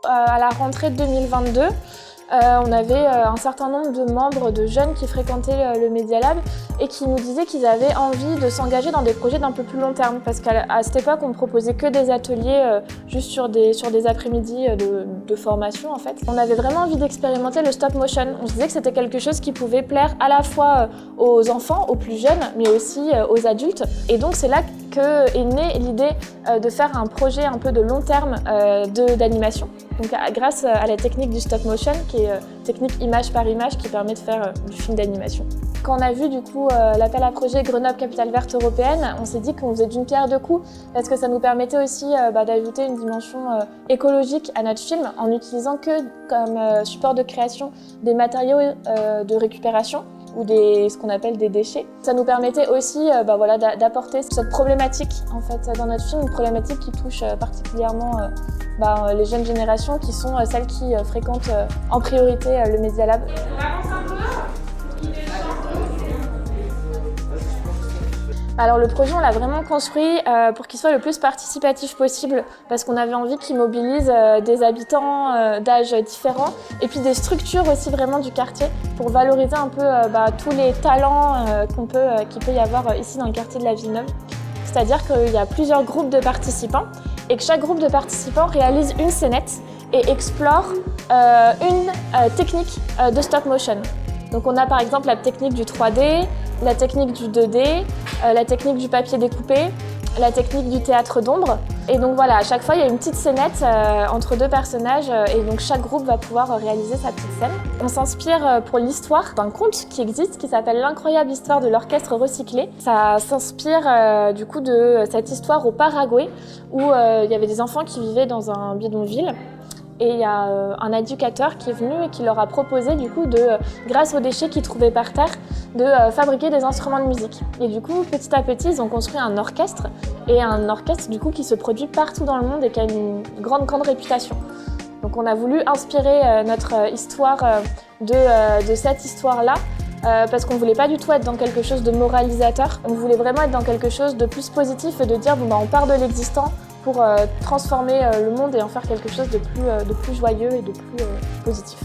à la rentrée 2022, on avait un certain nombre de membres, de jeunes qui fréquentaient le Media Lab et qui nous disaient qu'ils avaient envie de s'engager dans des projets d'un peu plus long terme. Parce qu'à cette époque, on proposait que des ateliers juste sur des après-midi de formation en fait. On avait vraiment envie d'expérimenter le stop motion. On se disait que c'était quelque chose qui pouvait plaire à la fois aux enfants, aux plus jeunes, mais aussi aux adultes. Et donc c'est là qu'est née l'idée de faire un projet un peu de long terme d'animation. Donc grâce à la technique du stop motion, qui est technique image par image, qui permet de faire du film d'animation. Quand on a vu du coup l'appel à projet Grenoble Capitale Verte Européenne, on s'est dit qu'on faisait d'une pierre deux coups, parce que ça nous permettait aussi d'ajouter une dimension écologique à notre film, en utilisant que comme support de création des matériaux de récupération, ou ce qu'on appelle des déchets. Ça nous permettait aussi d'apporter cette problématique en fait, dans notre film, une problématique qui touche particulièrement les jeunes générations qui sont celles qui fréquentent en priorité le Media Lab. Alors le projet, on l'a vraiment construit pour qu'il soit le plus participatif possible parce qu'on avait envie qu'il mobilise des habitants d'âges différents et puis des structures aussi vraiment du quartier pour valoriser un peu tous les talents qu'il peut y avoir ici dans le quartier de la Villeneuve. C'est-à-dire qu'il y a plusieurs groupes de participants et que chaque groupe de participants réalise une scénette et explore une technique de stop motion. Donc on a par exemple la technique du 3D, la technique du 2D, la technique du papier découpé, la technique du théâtre d'ombre. Et donc voilà, à chaque fois il y a une petite scénette entre deux personnages et donc chaque groupe va pouvoir réaliser sa petite scène. On s'inspire pour l'histoire d'un conte qui existe qui s'appelle L'incroyable histoire de l'orchestre recyclé. Ça s'inspire du coup de cette histoire au Paraguay où il y avait des enfants qui vivaient dans un bidonville. Et il y a un éducateur qui est venu et qui leur a proposé, du coup, grâce aux déchets qu'ils trouvaient par terre, de fabriquer des instruments de musique. Et du coup, petit à petit, ils ont construit un orchestre, et un orchestre, du coup, qui se produit partout dans le monde et qui a une grande réputation. Donc on a voulu inspirer notre histoire de cette histoire-là, parce qu'on ne voulait pas du tout être dans quelque chose de moralisateur. On voulait vraiment être dans quelque chose de plus positif et de dire, on part de l'existant, pour transformer le monde et en faire quelque chose de plus joyeux et de plus positif.